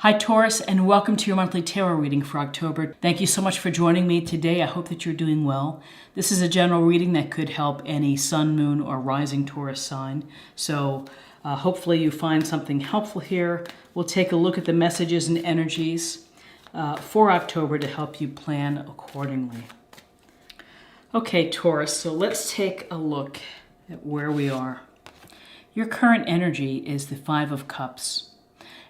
Hi Taurus, and welcome to your monthly tarot reading for October. Thank you so much for joining me today. I hope that you're doing well. This is a general reading that could help any sun, moon, or rising Taurus sign. So hopefully you find something helpful here. We'll take a look at the messages and energies for October to help you plan accordingly. Okay, Taurus, so let's take a look at where we are. Your current energy is the Five of Cups.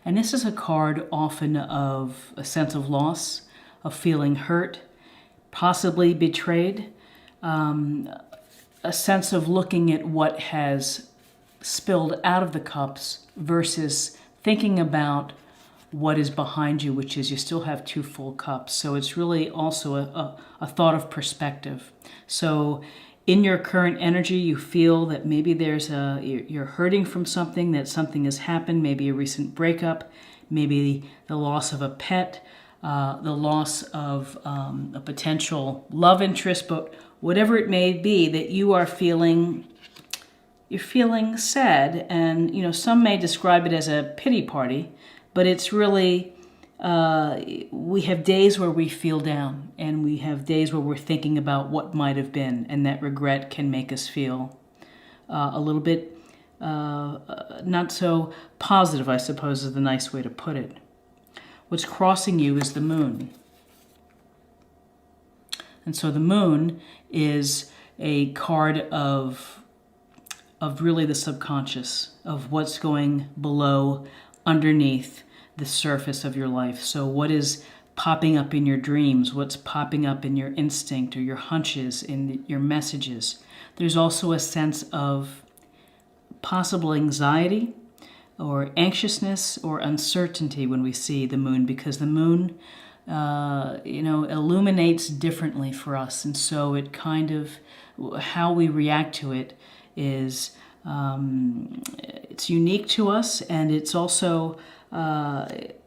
And this is a card often of a sense of loss, of feeling hurt, possibly betrayed, a sense of looking at what has spilled out of the cups versus thinking about what is behind you, which is you still have two full cups. So it's really also a thought of perspective. So in your current energy, you feel that maybe you're hurting from something, that something has happened, maybe a recent breakup, maybe the loss of a pet, the loss of a potential love interest, but whatever it may be that you are feeling, you're feeling sad. And, some may describe it as a pity party, but it's really, we have days where we feel down, and we have days where we're thinking about what might have been, and that regret can make us feel a little bit not so positive, I suppose is the nice way to put it. What's crossing you is the moon. And so the moon is a card of really the subconscious, of what's going below, underneath the surface of your life. So what is popping up in your dreams? What's popping up in your instinct or your hunches, in your messages? There's also a sense of possible anxiety or anxiousness or uncertainty when we see the moon, because the moon, illuminates differently for us. And so it kind of, how we react to it is, it's unique to us, and it's also,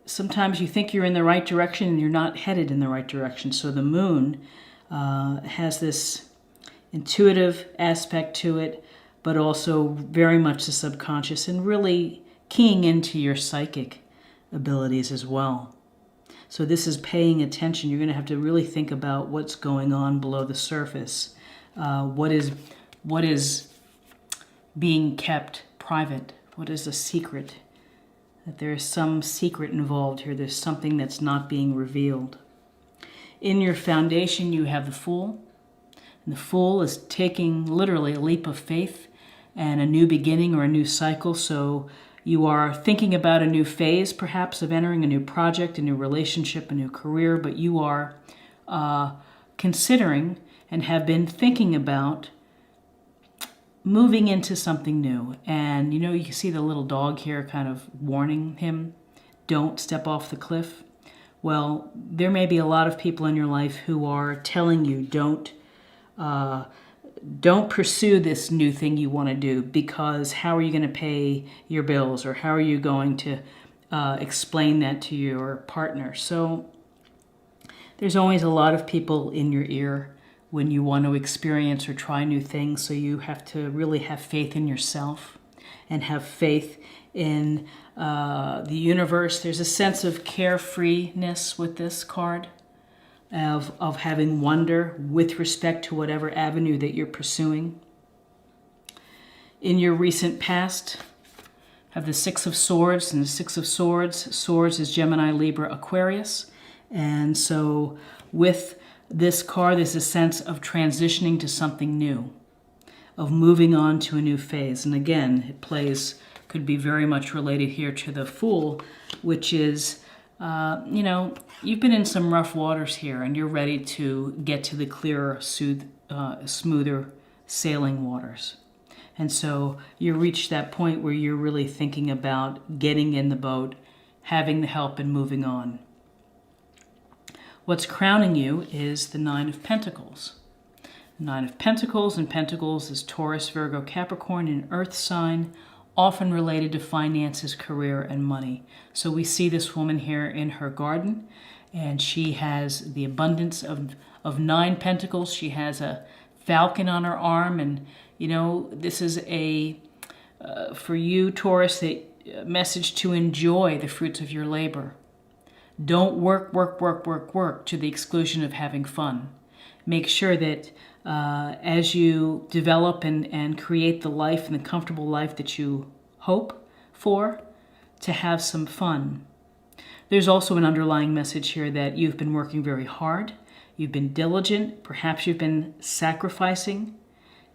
sometimes you think you're in the right direction and you're not headed in the right direction. So the moon has this intuitive aspect to it, but also very much the subconscious, and really keying into your psychic abilities as well. So this is paying attention. You're going to have to really think about what's going on below the surface. What is being kept private? What is a secret? That there is some secret involved here. There's something that's not being revealed. In your foundation, you have the Fool. And the Fool is taking literally a leap of faith and a new beginning or a new cycle. So you are thinking about a new phase, perhaps, of entering a new project, a new relationship, a new career, but you are considering and have been thinking about moving into something new. And you can see the little dog here kind of warning him, don't step off the cliff. Well, there may be a lot of people in your life who are telling you don't pursue this new thing you want to do, because how are you going to pay your bills, or how are you going to explain that to your partner? So there's always a lot of people in your ear when you want to experience or try new things. So you have to really have faith in yourself and have faith in the universe. There's a sense of carefreeness with this card, of having wonder with respect to whatever avenue that you're pursuing. In your recent past, have the Six of Swords, and the Six of Swords. Swords is Gemini, Libra, Aquarius. And so with this card, there's a sense of transitioning to something new, of moving on to a new phase. And again, could be very much related here to the Fool, which is, you've been in some rough waters here, and you're ready to get to the clearer, smoother sailing waters. And so you reach that point where you're really thinking about getting in the boat, having the help, and moving on. What's crowning you is the Nine of Pentacles. The Nine of Pentacles, and Pentacles is Taurus, Virgo, Capricorn, an earth sign, often related to finances, career, and money. So we see this woman here in her garden, and she has the abundance of 9 pentacles. She has a falcon on her arm, and this is for you, Taurus, a message to enjoy the fruits of your labor. Don't work to the exclusion of having fun. Make sure that as you develop and create the life and the comfortable life that you hope for, to have some fun. There's also an underlying message here that you've been working very hard, you've been diligent, perhaps you've been sacrificing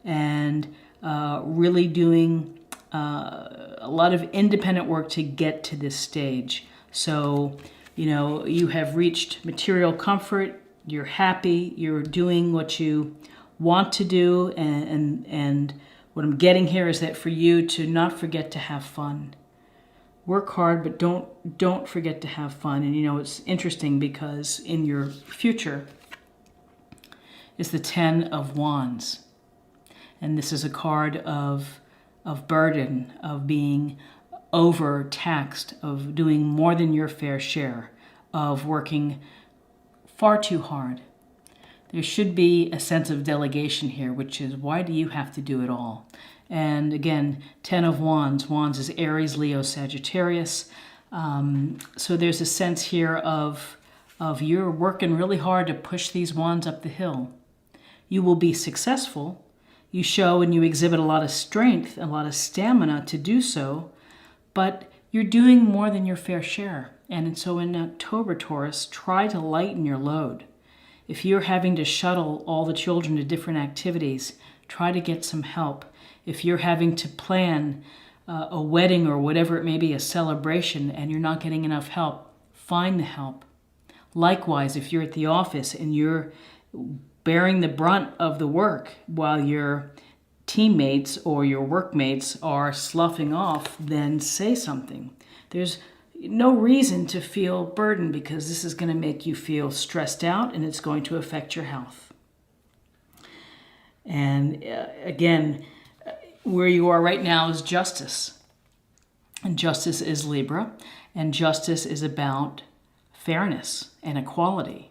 and really doing a lot of independent work to get to this stage. So, you have reached material comfort, you're happy, you're doing what you want to do, and what I'm getting here is that for you to not forget to have fun. Work hard, but don't forget to have fun. And it's interesting because in your future is the Ten of Wands. And this is a card of burden, of being overtaxed, of doing more than your fair share, of working far too hard. There should be a sense of delegation here, which is, why do you have to do it all? And again, Ten of Wands. Wands is Aries, Leo, Sagittarius. So there's a sense here of you're working really hard to push these wands up the hill. You will be successful. You show and you exhibit a lot of strength, a lot of stamina to do so, but you're doing more than your fair share. And so in October, Taurus, try to lighten your load. If you're having to shuttle all the children to different activities, try to get some help. If you're having to plan a wedding or whatever it may be, a celebration, and you're not getting enough help, find the help. Likewise, if you're at the office and you're bearing the brunt of the work while your teammates or your workmates are sloughing off, then say something. There's no reason to feel burdened, because this is going to make you feel stressed out and it's going to affect your health. And again, where you are right now is justice. And justice is Libra. And justice is about fairness and equality.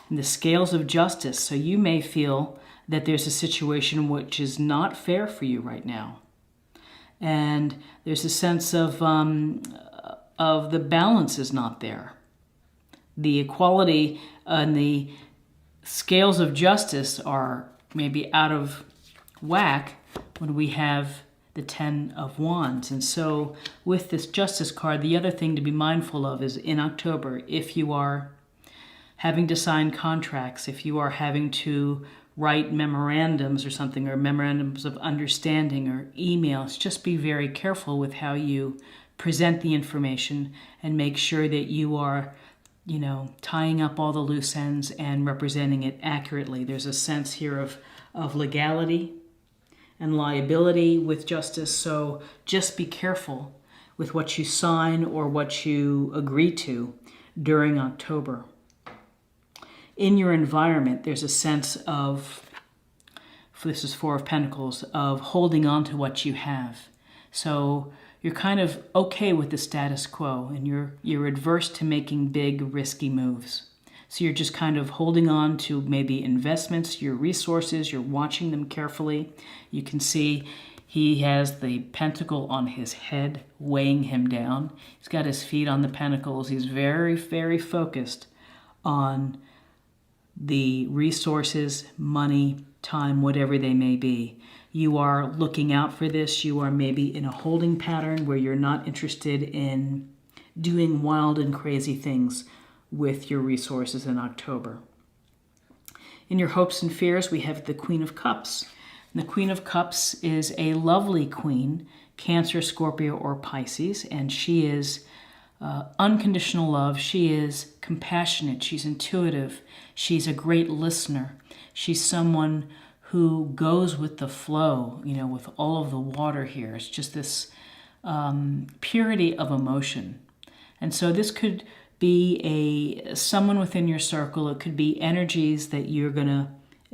And the scales of justice. So you may feel that there's a situation which is not fair for you right now. And there's a sense of the balance is not there. The equality and the scales of justice are maybe out of whack when we have the Ten of Wands. And so with this Justice card, the other thing to be mindful of is in October, if you are having to sign contracts, if you are having to write memorandums or something, or memorandums of understanding or emails, just be very careful with how you present the information and make sure that you are, tying up all the loose ends and representing it accurately. There's a sense here of legality and liability with justice, so just be careful with what you sign or what you agree to during October. In your environment, there's a sense of, this is Four of Pentacles, of holding on to what you have. So you're kind of okay with the status quo, and you're adverse to making big, risky moves. So you're just kind of holding on to maybe investments, your resources, you're watching them carefully. You can see he has the pentacle on his head, weighing him down. He's got his feet on the pentacles. He's very, very focused on the resources, money, time, whatever they may be. You are looking out for this. You are maybe in a holding pattern where you're not interested in doing wild and crazy things with your resources in October. In your hopes and fears, we have the Queen of Cups. And the Queen of Cups is a lovely queen, Cancer, Scorpio, or Pisces, and she is unconditional love. She is compassionate. She's intuitive. She's a great listener. She's someone who goes with the flow, with all of the water here. It's just this purity of emotion. And so this could be someone within your circle. It could be energies that you're going to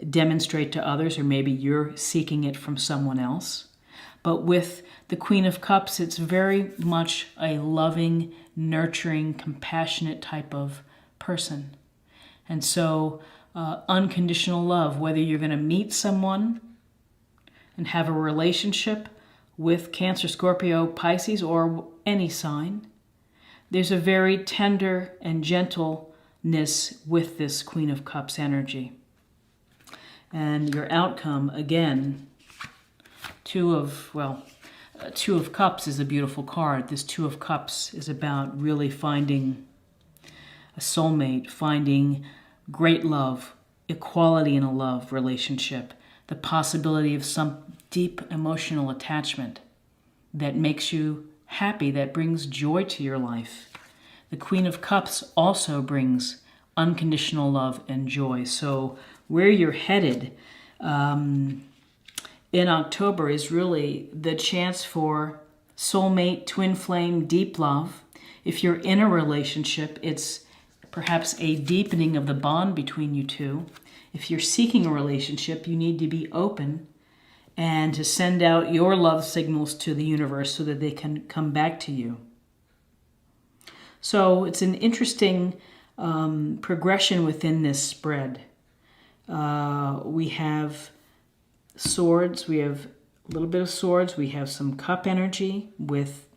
demonstrate to others, or maybe you're seeking it from someone else. But with the Queen of Cups, it's very much a loving, nurturing, compassionate type of person. And so unconditional love, whether you're going to meet someone and have a relationship with Cancer, Scorpio, Pisces, or any sign, there's a very tender and gentleness with this Queen of Cups energy. And your outcome, again, Two of Cups is a beautiful card. This Two of Cups is about really finding a soulmate, finding great love, equality in a love relationship, the possibility of some deep emotional attachment that makes you happy, that brings joy to your life. The Queen of Cups also brings unconditional love and joy. So where you're headed in October is really the chance for soulmate, twin flame, deep love. If you're in a relationship, it's perhaps a deepening of the bond between you two. If you're seeking a relationship, you need to be open and to send out your love signals to the universe so that they can come back to you. So it's an interesting progression within this spread. We have swords, we have a little bit of swords, we have some cup energy with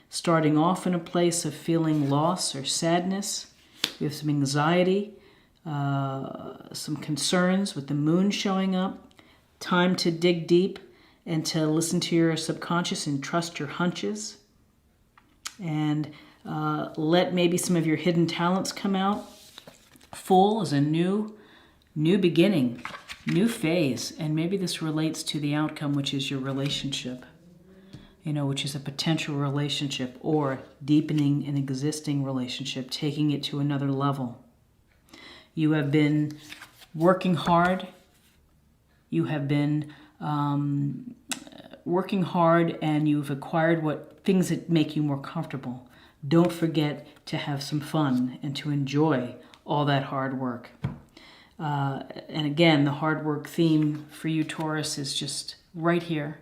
starting off in a place of feeling loss or sadness. We have some anxiety, some concerns with the moon showing up. Time to dig deep and to listen to your subconscious and trust your hunches. And let maybe some of your hidden talents come out. Fool is a new beginning, new phase. And maybe this relates to the outcome, which is your relationship. Which is a potential relationship or deepening an existing relationship, taking it to another level. You have been working hard. You have been working hard and you've acquired things that make you more comfortable. Don't forget to have some fun and to enjoy all that hard work. And again, the hard work theme for you, Taurus, is just right here.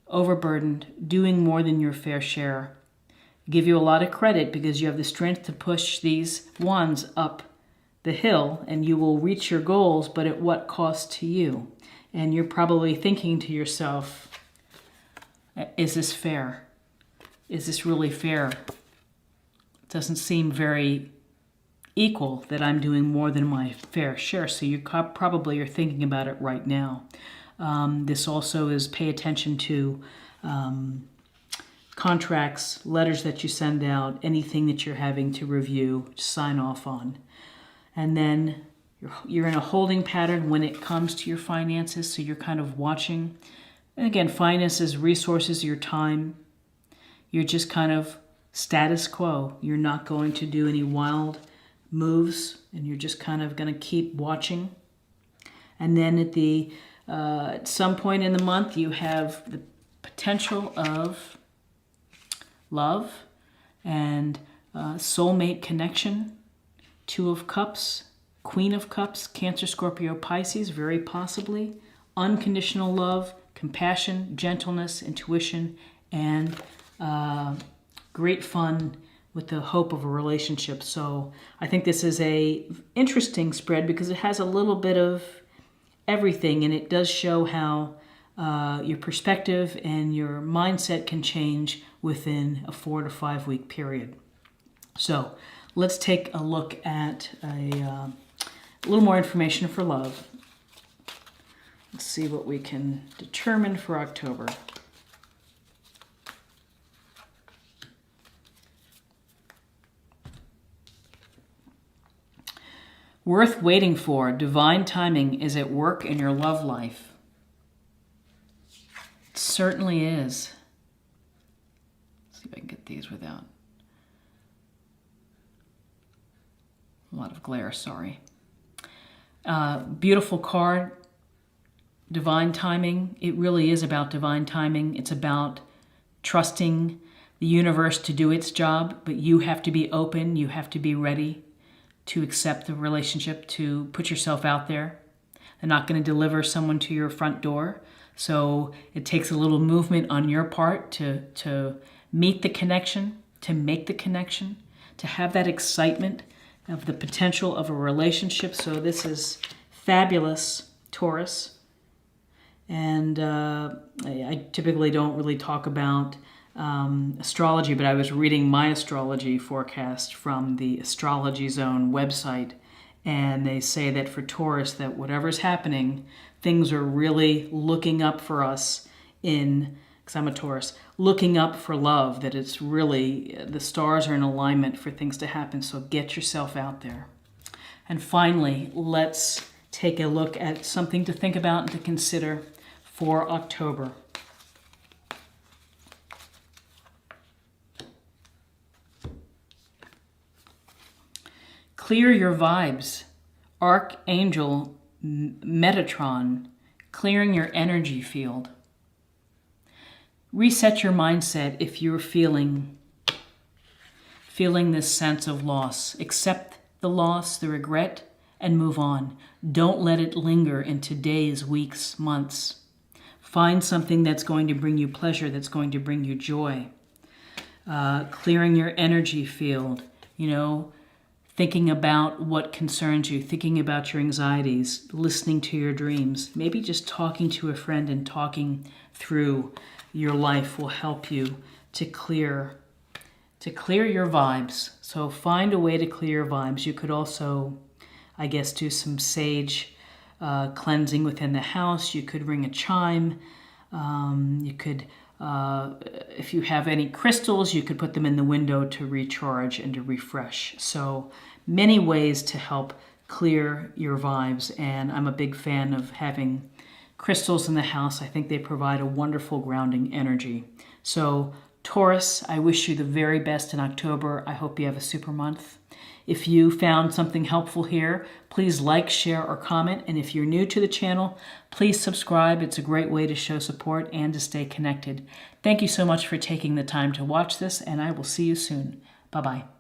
Overburdened, doing more than your fair share. Give you a lot of credit because you have the strength to push these wands up the hill and you will reach your goals, but at what cost to you? And you're probably thinking to yourself, is this fair? Is this really fair? It doesn't seem very equal that I'm doing more than my fair share. So you probably are thinking about it right now. This also is pay attention to contracts, letters that you send out, anything that you're having to review, sign off on. And then you're in a holding pattern when it comes to your finances, so you're kind of watching. And again, finances, resources, your time, you're just kind of status quo. You're not going to do any wild moves, and you're just kind of going to keep watching. And then at some point in the month, you have the potential of love and soulmate connection. Two of Cups, Queen of Cups, Cancer, Scorpio, Pisces, very possibly. Unconditional love, compassion, gentleness, intuition, and great fun with the hope of a relationship. So I think this is a interesting spread because it has a little bit of everything, and it does show how your perspective and your mindset can change within a 4 to 5 week period. So let's take a look at a little more information for love. Let's see what we can determine for October. Worth waiting for. Divine timing is at work in your love life. It certainly is. Let's see if I can get these without a lot of glare, sorry. Beautiful card. Divine timing. It really is about divine timing. It's about trusting the universe to do its job, but you have to be open. You have to be ready to accept the relationship, to put yourself out there. They're not going to deliver someone to your front door. So it takes a little movement on your part to meet the connection, to make the connection, to have that excitement of the potential of a relationship. So this is fabulous, Taurus. And I typically don't really talk about astrology, but I was reading my astrology forecast from the Astrology Zone website, and they say that for Taurus, that whatever's happening, things are really looking up for us because I'm a Taurus, looking up for love, that it's really, the stars are in alignment for things to happen, so get yourself out there. And finally, let's take a look at something to think about and to consider for October. Clear your vibes. Archangel Metatron, clearing your energy field. Reset your mindset if you're feeling this sense of loss. Accept the loss, the regret, and move on. Don't let it linger into days, weeks, months. Find something that's going to bring you pleasure, that's going to bring you joy. Clearing your energy field, thinking about what concerns you, thinking about your anxieties, listening to your dreams. Maybe just talking to a friend and talking through your life will help you to clear your vibes. So find a way to clear your vibes. You could also, I guess, do some sage cleansing within the house. You could ring a chime. You could, if you have any crystals, you could put them in the window to recharge and to refresh. So many ways to help clear your vibes, and I'm a big fan of having crystals in the house. I think they provide a wonderful grounding energy. So Taurus, I wish you the very best in October. I hope you have a super month. If you found something helpful here, please like, share, or comment. And if you're new to the channel, please subscribe. It's a great way to show support and to stay connected. Thank you so much for taking the time to watch this, and I will see you soon. Bye-bye.